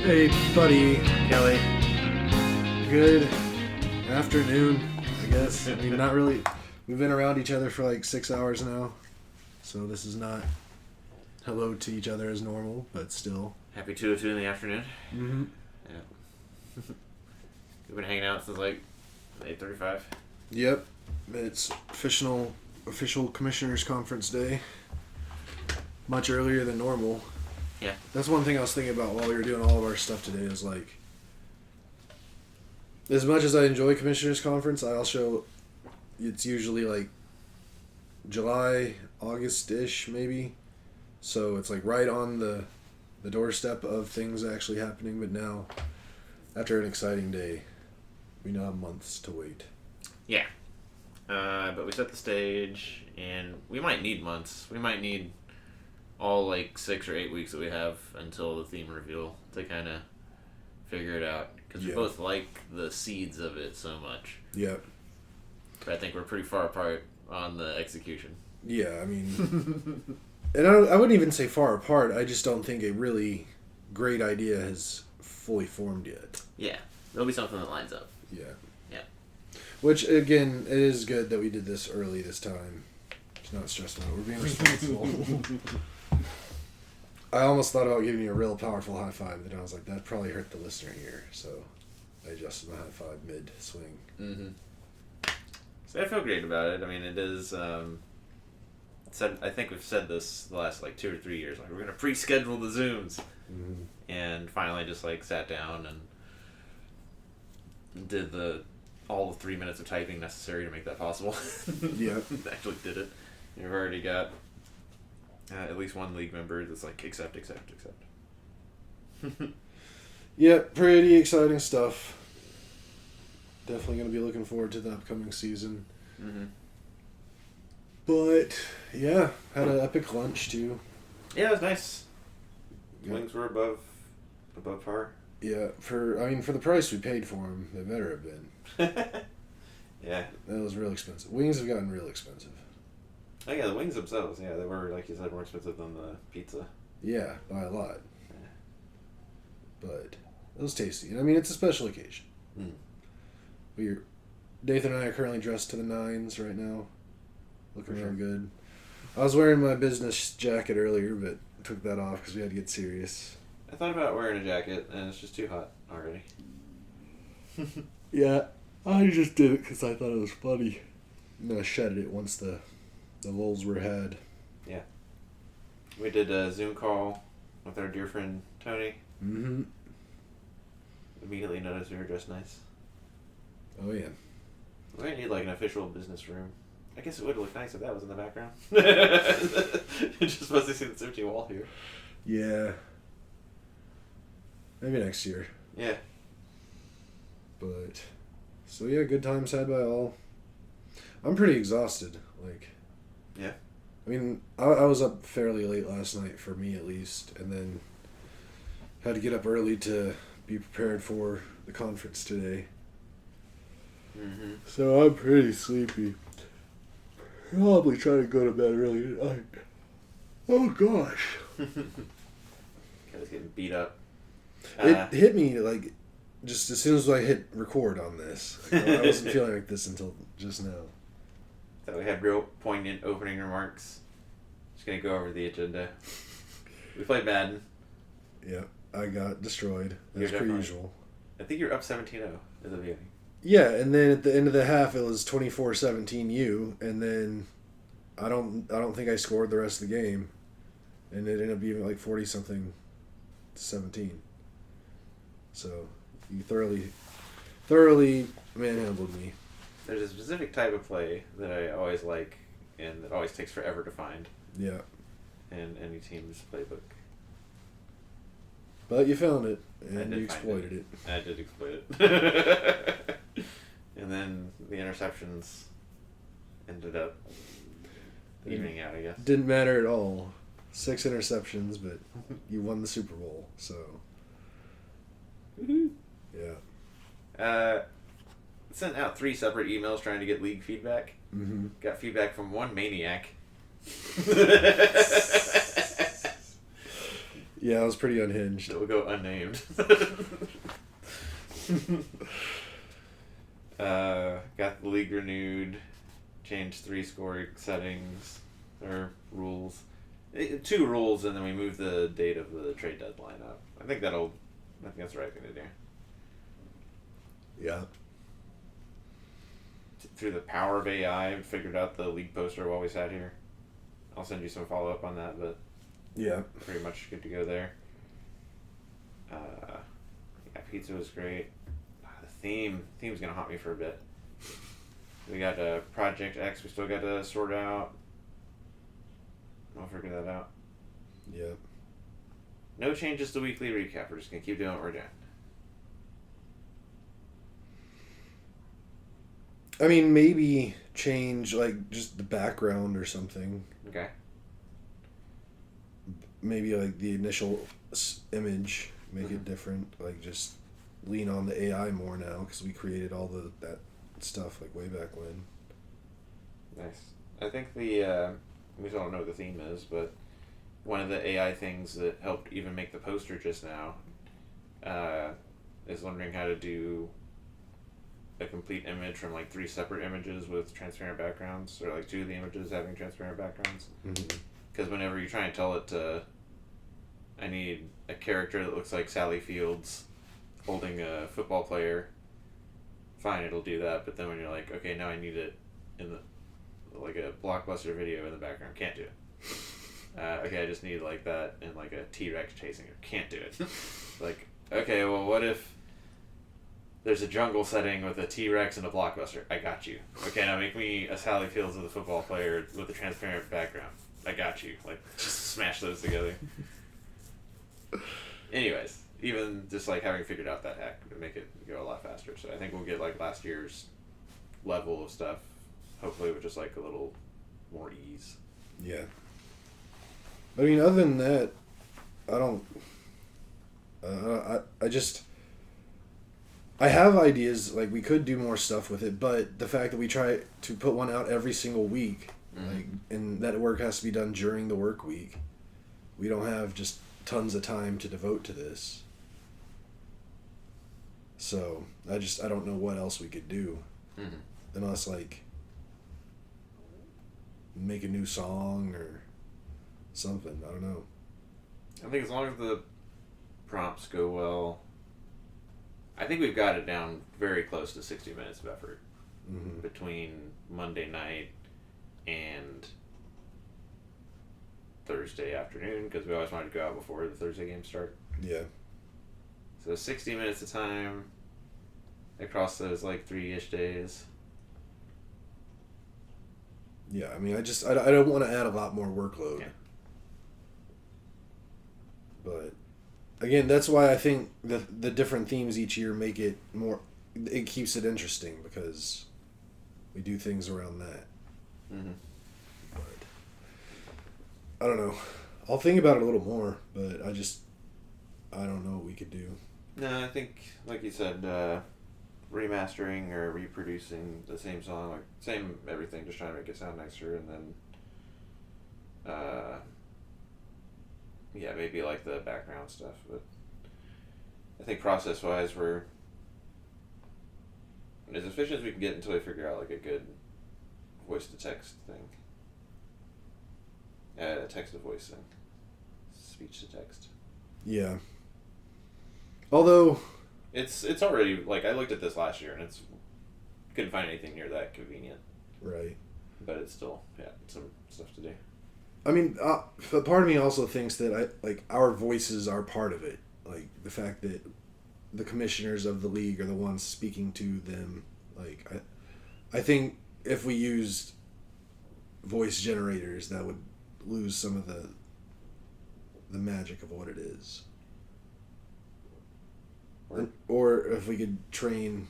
Hey, buddy, Kelly. Good afternoon, I guess. I mean, not really. We've been around each other for like 6 hours now, so this is not hello to each other as normal, but still. Happy 2:02 in the afternoon. Mm-hmm. Yeah. We've been hanging out since like 8:35. Yep. It's official Commissioners Conference Day. Much earlier than normal. Yeah. That's one thing I was thinking about while we were doing all of our stuff today is like, as much as I enjoy Commissioners Conference, I also, it's usually like July, August-ish maybe. So it's like right on the doorstep of things actually happening. But now, after an exciting day, we now have months to wait. Yeah. But we set the stage, and we might need months. We might need all like 6 or 8 weeks that we have until the theme reveal to kind of figure it out. Because we both like the seeds of it so much. Yep. But I think we're pretty far apart on the execution. Yeah, I mean... And I wouldn't even say far apart. I just don't think a really great idea has fully formed yet. Yeah. There'll be something that lines up. Yeah. Yeah. Which, again, it is good that we did this early this time. It's not stressful. We're being responsible. I almost thought about giving you a real powerful high five, but I was like, that probably hurt the listener here. So I adjusted my high five mid-swing. Mm-hmm. So I feel great about it. I mean, it is... I think we've said this the last like 2 or 3 years. Like, we're gonna pre-schedule the Zooms, and finally just like sat down and did all the 3 minutes of typing necessary to make that possible. Yeah, actually did it. We've already got at least one league member that's like accept. Yeah, pretty exciting stuff. Definitely gonna be looking forward to the upcoming season. Mm-hmm. But yeah, had an epic lunch too. Yeah, it was nice. Wings were above par. Yeah, for the price we paid for them, they better have been. Yeah, that was real expensive. Wings have gotten real expensive. Oh yeah, the wings themselves. Yeah, they were, like you said, more expensive than the pizza. Yeah, by a lot. Yeah. But it was tasty. I mean, it's a special occasion. Nathan and I are currently dressed to the nines right now. Looking real good. I was wearing my business jacket earlier, but took that off because we had to get serious. I thought about wearing a jacket, and it's just too hot already. Yeah, I just did it because I thought it was funny. And I shedded it once the lulls were had. Yeah. We did a Zoom call with our dear friend Tony. Mm-hmm. Immediately noticed we were dressed nice. Oh, yeah. We might need like an official business room. I guess it would look nice if that was in the background. You're just supposed to see this empty wall here. Yeah. Maybe next year. Yeah. But, so yeah, good times had by all. I'm pretty exhausted. Like, yeah. I mean, I was up fairly late last night, for me at least, and then had to get up early to be prepared for the conference today. Mm-hmm. So I'm pretty sleepy. Probably try to go to bed early tonight. Oh gosh. Guys getting beat up. It hit me like just as soon as I hit record on this. Like, I wasn't feeling like this until just now. So we had real poignant opening remarks. Just gonna go over the agenda. We played Madden. Yeah, I got destroyed as per usual. I think you're up 17-0 at the beginning. Yeah, and then at the end of the half it was 24-17 you, and then I don't think I scored the rest of the game, and it ended up being like 40-something to 17. So you thoroughly manhandled me. There's a specific type of play that I always like, and that always takes forever to find. Yeah. In any team's playbook. But you found it, and you exploited it. I did exploit it. And then the interceptions ended up evening out, I guess. Didn't matter at all. 6 interceptions, but you won the Super Bowl, so. Woohoo. Yeah. Sent out 3 separate emails trying to get league feedback. Mm-hmm. Got feedback from one maniac. Yeah, it was pretty unhinged. It will go unnamed. Got the league renewed, changed 3 scoring settings, or rules. 2 rules, and then we moved the date of the trade deadline up. I think that's the right thing to do. Yeah. Through the power of AI, figured out the league poster while we sat here. I'll send you some follow up on that, but yeah, pretty much good to go there. Yeah, pizza was great. The theme's gonna haunt me for a bit. We got Project X. We still got to sort out. I'll figure that out. Yeah. No changes to weekly recap. We're just gonna keep doing what we're doing. I mean, maybe change like just the background or something. Okay. Maybe like the initial image, make it different. Like just lean on the AI more now because we created all that stuff like way back when. Nice. I think we still don't know what the theme is, but one of the AI things that helped even make the poster just now is learning how to do a complete image from like 3 separate images with transparent backgrounds, or like 2 of the images having transparent backgrounds. Because whenever you try and tell it to, I need a character that looks like Sally Fields holding a football player, fine, it'll do that. But then when you're like, okay, now I need it in the like a Blockbuster video in the background, can't do it. Okay, I just need like that and like a T-Rex chasing her, can't do it. Like, okay, well, what if there's a jungle setting with a T-Rex and a Blockbuster? I got you. Okay, now make me a Sally Fields with a football player with a transparent background. I got you. Like, just smash those together. Anyways, even just like having figured out that hack would make it go a lot faster. So I think we'll get like last year's level of stuff, hopefully with just like a little more ease. Yeah. I mean, other than that, I don't. I have ideas, like we could do more stuff with it, but the fact that we try to put one out every single week, like, and that work has to be done during the work week, we don't have just tons of time to devote to this. So I don't know what else we could do, unless like make a new song or something. I don't know. I think as long as the prompts go well, I think we've got it down very close to 60 minutes of effort between Monday night and Thursday afternoon, because we always wanted to go out before the Thursday games start. Yeah. So 60 minutes of time across those like 3-ish days. Yeah, I mean, I don't want to add a lot more workload. Yeah. But again, that's why I think the different themes each year make it more. It keeps it interesting because we do things around that. But I don't know. I'll think about it a little more, but I don't know what we could do. No, I think, like you said, remastering or reproducing the same song, like same everything, just trying to make it sound nicer, and then yeah, maybe like the background stuff. But I think process wise we're as efficient as we can get until we figure out like a good voice to text thing, text to voice thing, speech to text. Yeah. Although it's already, like, I looked at this last year and it's couldn't find anything near that convenient. Right. But it's still, some stuff to do. I mean, but part of me also thinks that our voices are part of it. Like the fact that the commissioners of the league are the ones speaking to them. Like I think if we used voice generators, that would lose some of the magic of what it is. Or if we could train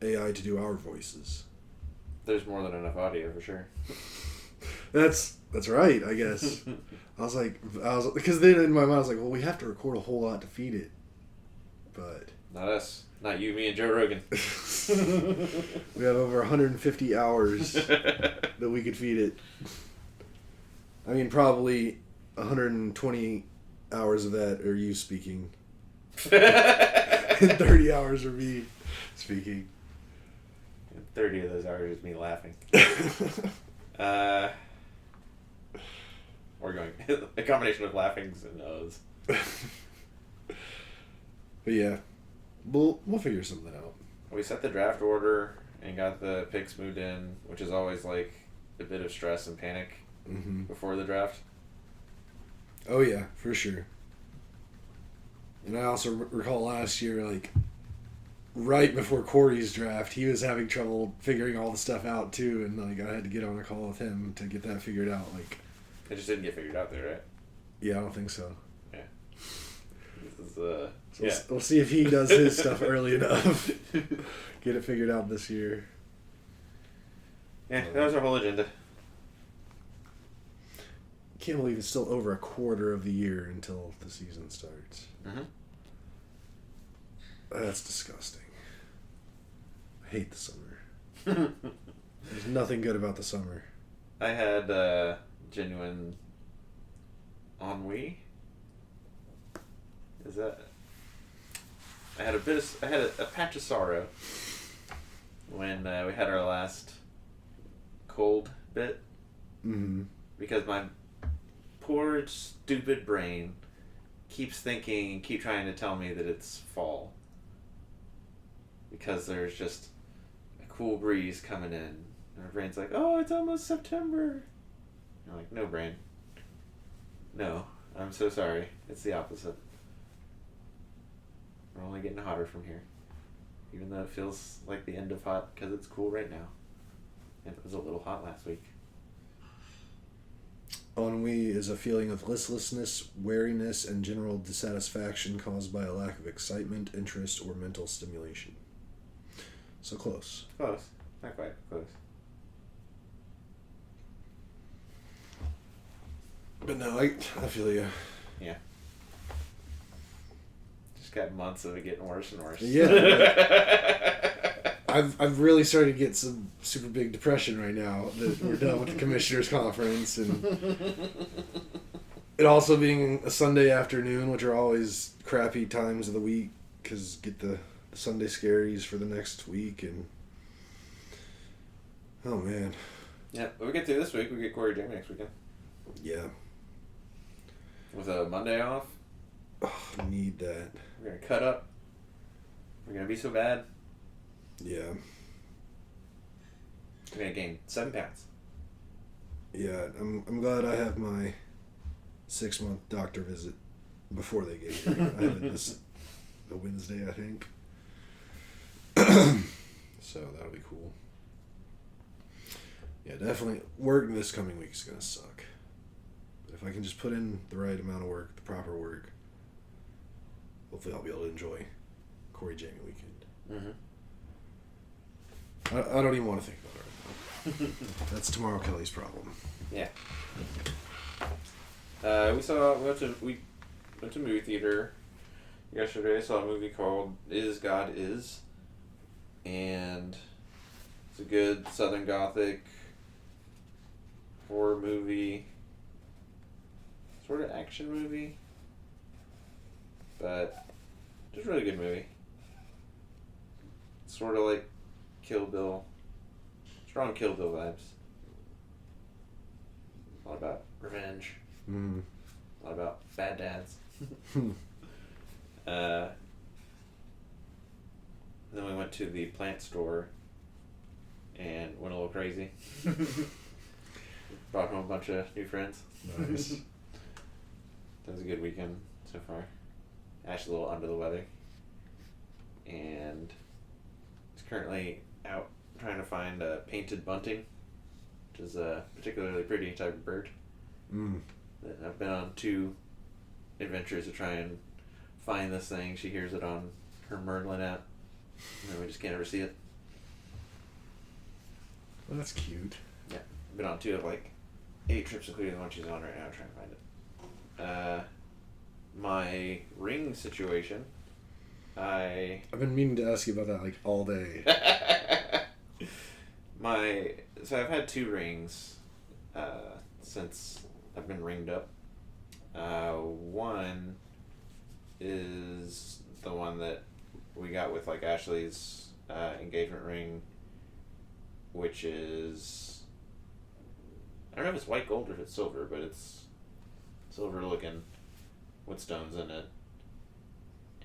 AI to do our voices. There's more than enough audio for sure. That's right, I guess. I was because then in my mind I was like, well, we have to record a whole lot to feed it, but not us, not you, me, and Joe Rogan. We have over 150 hours that we could feed it. I mean, probably 120 hours of that are you speaking. And 30 hours are me speaking. 30 of those hours is me laughing. We're going a combination of laughings and O's. But yeah, we'll figure something out. We set the draft order and got the picks moved in, which is always like a bit of stress and panic before the draft. Oh yeah, for sure. And I also recall last year, like, right before Corey's draft, he was having trouble figuring all the stuff out too, and like I had to get on a call with him to get that figured out. Like, It just didn't get figured out there, right? yeah, I don't think so. Yeah. This is So yeah. we'll see if he does his stuff early enough. Get it figured out this year. Yeah, that was our whole agenda. Can't believe it's still over a quarter of the year until the season starts. Mm-hmm. That's disgusting. I hate the summer. There's nothing good about the summer. I had genuine ennui. Is that? I had a patch of sorrow when we had our last cold bit because my poor stupid brain keeps trying to tell me that it's fall because there's just a cool breeze coming in and my brain's like, oh, it's almost September. I'm like, no, brain, no, I'm so sorry, it's the opposite. We're only getting hotter from here, even though it feels like the end of hot because it's cool right now and it was a little hot last week. Ennui is a feeling of listlessness, weariness, and general dissatisfaction caused by a lack of excitement, interest, or mental stimulation. So close. Close. Not quite close. But no, I feel you. Yeah. Just got months of it getting worse and worse. Yeah. I've really started to get some super big depression right now that we're done with the commissioners conference, and it also being a Sunday afternoon, which are always crappy times of the week because get the Sunday scaries for the next week, and oh man. Yeah, but we get through this week. We get Corey Jamie next weekend. Yeah. With a Monday off. Oh, I need that. We're gonna cut up. We're gonna be so bad. Yeah. We're gonna gain 7 pounds. Yeah, I'm glad I have my 6-month doctor visit before they get here. I have it this the Wednesday, I think. So that'll be cool. Yeah, definitely. Work this coming week is gonna suck. But if I can just put in the right amount of work, the proper work, hopefully I'll be able to enjoy Corey Jamie weekend. I don't even want to think about it right now. That's tomorrow Kelly's problem. Yeah. We went to movie theater yesterday. Saw a movie called Is God Is, and it's a good Southern Gothic horror movie, sort of action movie, but just a really good movie. Sort of like Kill Bill, strong Kill Bill vibes. A lot about revenge. A lot about bad dads. Then we went to the plant store and went a little crazy. Brought home a bunch of new friends. Nice. That was a good weekend so far. Actually a little under the weather. And it's currently out trying to find painted bunting, which is a particularly pretty type of bird. I've been on 2 adventures to try and find this thing. She hears it on her Merlin app, and we just can't ever see it. Well, that's cute. Yeah, I've been on 2 of like 8 trips, including the one she's on right now, trying to find it. My ring situation, I've been meaning to ask you about that like all day. So I've had 2 rings since I've been ringed up. One is the one that we got with like Ashley's engagement ring, which is, I don't know if it's white gold or if it's silver, but it's silver looking with stones in it.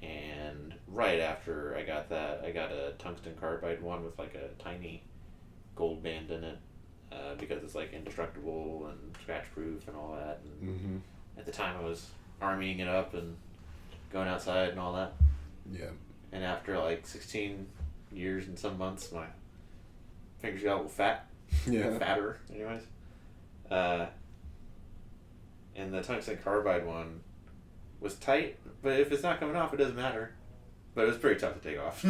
And right after I got that, I got a tungsten carbide one with like a tiny gold band in it, because it's like indestructible and scratch proof and all that. And at the time, I was armying it up and going outside and all that. Yeah. And after like 16 years and some months, my fingers got a little fat. Yeah. Fatter, anyways. And the tungsten carbide one was tight, but if it's not coming off, it doesn't matter. But it was pretty tough to take off.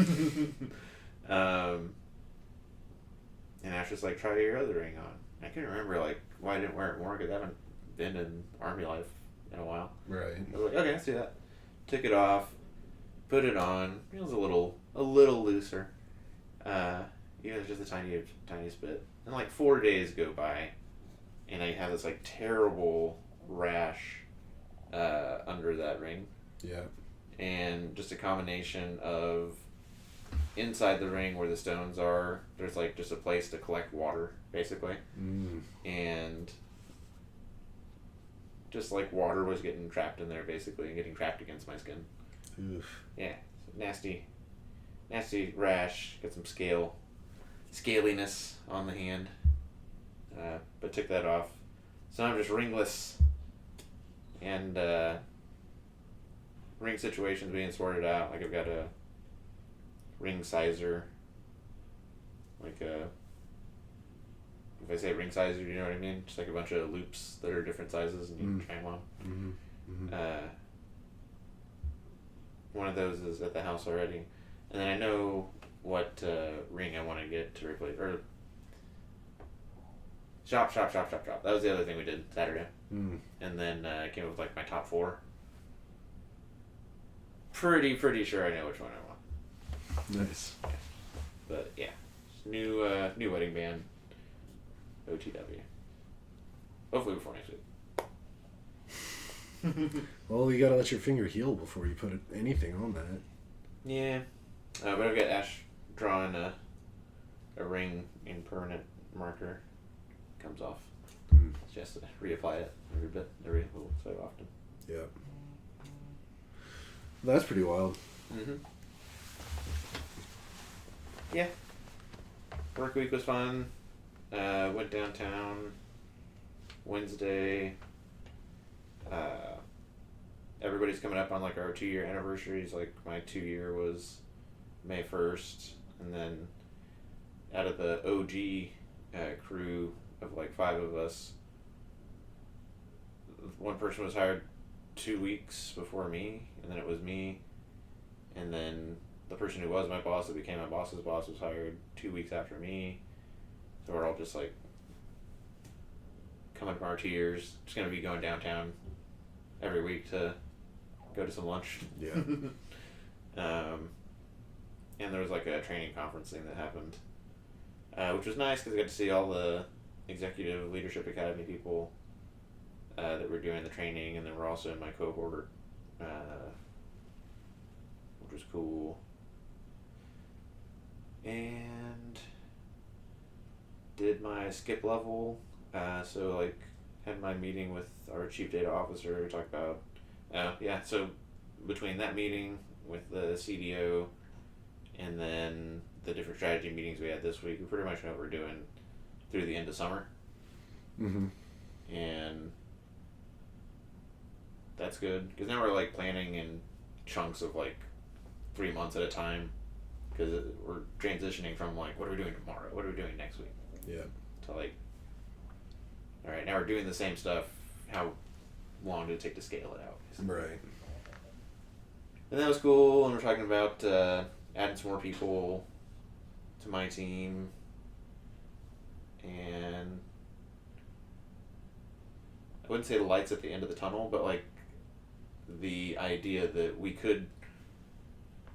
And Ash was like, try your other ring on. I couldn't remember like why I didn't wear it more, because I haven't been in Army life in a while. Right. I was like, okay, let's do that. Took it off, put it on. It was a little looser. Even just the tiniest bit. And like 4 days go by, and I have this like terrible rash under that ring. Yeah. And just a combination of inside the ring where the stones are, there's like just a place to collect water, basically. And just like water was getting trapped in there, basically, and getting trapped against my skin. Oof. Yeah, nasty rash. Got some scaliness on the hand, but took that off. So I'm just ringless, and ring situation's being sorted out. Like I've got a ring sizer, like a, if I say ring sizer, you know what I mean? Just like a bunch of loops that are different sizes and you can try them on. One of those is at the house already, and then I know what ring I want to get to replace, or shop. That was the other thing we did Saturday. And then I came up with like my top 4. Pretty sure I know which one I want. Nice. But yeah, new wedding band, OTW. Hopefully before next week. Well, you gotta let your finger heal before you put anything on that. Yeah, but I've got Ash drawing a ring in permanent marker. Comes off. She has to reapply it every so often. Yeah. That's pretty wild. Yeah. Work week was fun. Went downtown Wednesday. Everybody's coming up on like our 2-year anniversaries. Like my 2-year was May 1st, and then out of the OG crew of like 5 of us, one person was hired 2 weeks before me, and then it was me, and then the person who was my boss that became my boss's boss was hired 2 weeks after me. So we're all just like coming from our 2 years, just gonna be going downtown every week to go to some lunch. Yeah. And there was like a training conference thing that happened, which was nice because I got to see all the Executive Leadership Academy people that were doing the training, and then we're also in my cohort, which was cool. And did my skip level, so like had my meeting with our chief data officer, talk about, so between that meeting with the CDO and then the different strategy meetings we had this week, we pretty much know what we're doing through the end of summer. And that's good, because now we're like planning in chunks of like 3 months at a time, because we're transitioning from like, what are we doing tomorrow, what are we doing next week, to like, all right, now we're doing the same stuff, how long did it take to scale it out, basically. Right. And that was cool, and we're talking about adding some more people to my team, and I wouldn't say the lights at the end of the tunnel, but like the idea that we could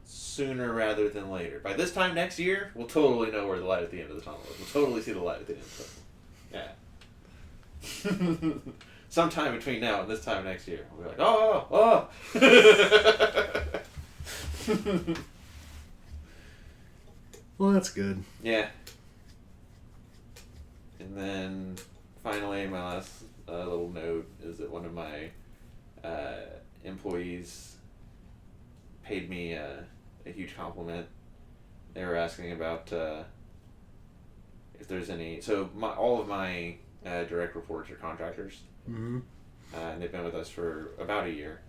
sooner rather than later. By this time next year, we'll totally know where the light at the end of the tunnel is. We'll totally see the light at the end of the tunnel. Yeah. sometime between now and this time next year. We'll be like, oh. Well, that's good. Yeah. And then finally, my last little note is that one of my employees paid me a huge compliment. They were asking about if there's any. So all of my direct reports are contractors, Mm-hmm. and they've been with us for about a year.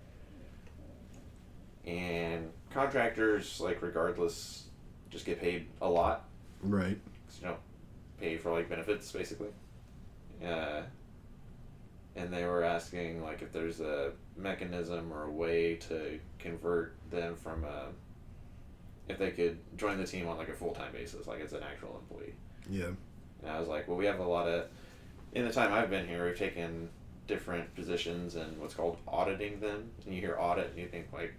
And contractors, like regardless, just get paid a lot. Right. Because you don't pay for like benefits basically. And they were asking like if there's a mechanism or a way to convert them from if they could join the team on like a full-time basis, like as an actual employee. Yeah. And I was like, well, we have a lot of, in the time I've been here, we've taken different positions and what's called auditing them. And you hear audit and you think like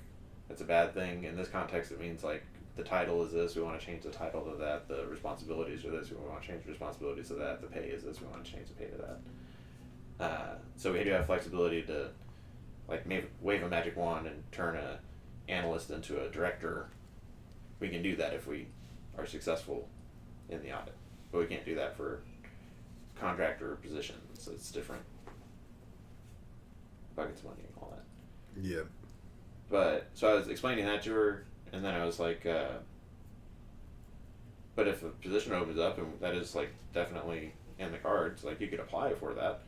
that's a bad thing. In this context, it means like the title is this, we want to change the title to that. The responsibilities are this, we want to change the responsibilities to that. The pay is this, we want to change the pay to that. So we do have flexibility to like wave a magic wand and turn a analyst into a director. We can do that if we are successful in the audit, but we can't do that for contractor positions. So it's different buckets of money and all that. Yeah. But so I was explaining that to her, and then I was like, but if a position opens up and that is like definitely in the cards, like you could apply for that.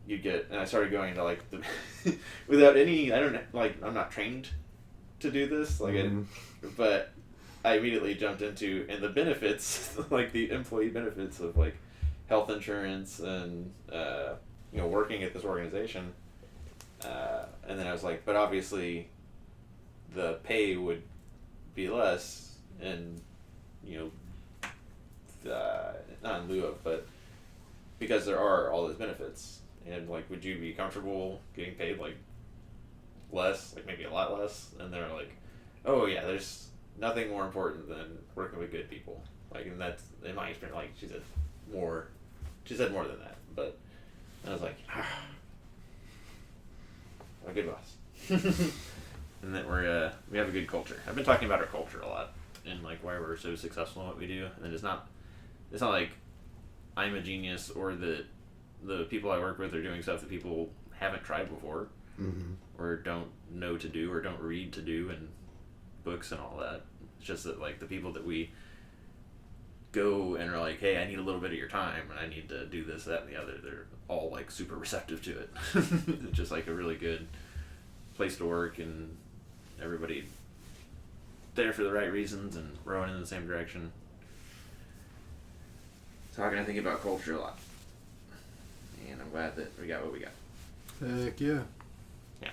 You get, and I started going into like the without any, I don't know, like I'm not trained to do this, like but I immediately jumped into and the benefits, like the employee benefits of like health insurance and working at this organization, and then I was like, but obviously the pay would be less, and not in lieu of, but because there are all those benefits. And like, would you be comfortable getting paid like less, like maybe a lot less? And they're like, oh yeah, there's nothing more important than working with good people. Like, and that's in my experience. Like, she said more than that. But I was like, a good boss. And that we have a good culture. I've been talking about our culture a lot and like why we're so successful in what we do. And it's not like I'm a genius or that the people I work with are doing stuff that people haven't tried before, or don't know to do, or don't read to do in books and all that. It's just that like the people that we go and are like, hey, I need a little bit of your time and I need to do this, that, and the other, they're all like super receptive to it. It's just like a really good place to work and everybody there for the right reasons and rowing in the same direction. Talking, I think about culture a lot. And I'm glad that we got what we got. Heck yeah. Yeah.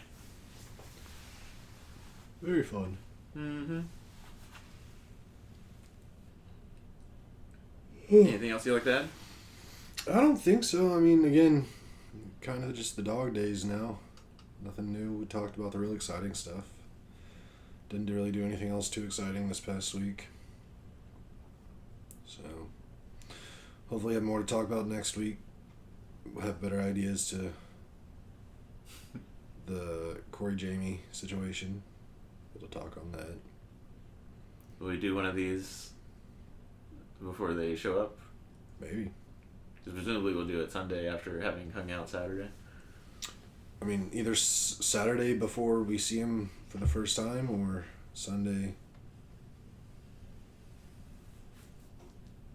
Very fun. Mm-hmm. Anything else you like to add? I don't think so. I mean, again, kind of just the dog days now. Nothing new. We talked about the real exciting stuff. Didn't really do anything else too exciting this past week. So, hopefully have more to talk about next week. We'll have better ideas to the Corey Jamie situation. We'll talk on that. Will we do one of these before they show up? Maybe. Because presumably we'll do it Sunday after having hung out Saturday. I mean, either Saturday before we see him for the first time, or Sunday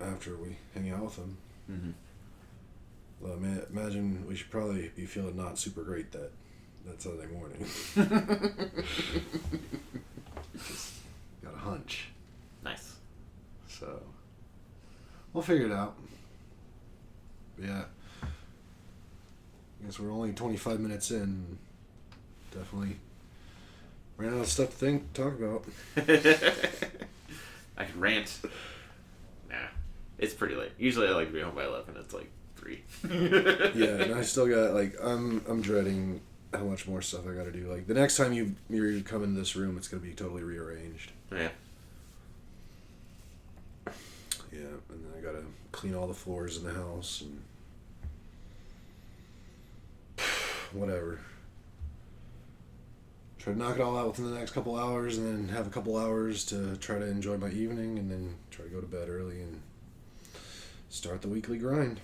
after we hang out with him. Mm-hmm. Well, imagine we should probably be feeling not super great that Sunday morning. Got a hunch. Nice. So, we'll figure it out. But yeah. I guess we're only 25 minutes in. Definitely ran out of stuff to talk about. I could rant. Nah. It's pretty late. Usually I like to be home by 11. It's like 3. Yeah, and I still got, like, I'm dreading how much more stuff I gotta do. Like, the next time you come in this room, it's gonna be totally rearranged. Yeah. Yeah, and then I gotta clean all the floors in the house, and whatever. Try to knock it all out within the next couple hours, and then have a couple hours to try to enjoy my evening, and then try to go to bed early and start the weekly grind.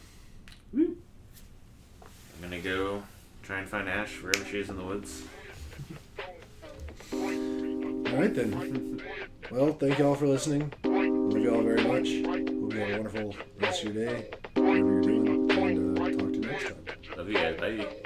Woo. I'm gonna go try and find Ash wherever she is in the woods. Alright then. Well, thank you all for listening. Love you all very much. Hope you have a wonderful rest of your day, whatever you're doing, and talk to you next time. Love you guys. Bye.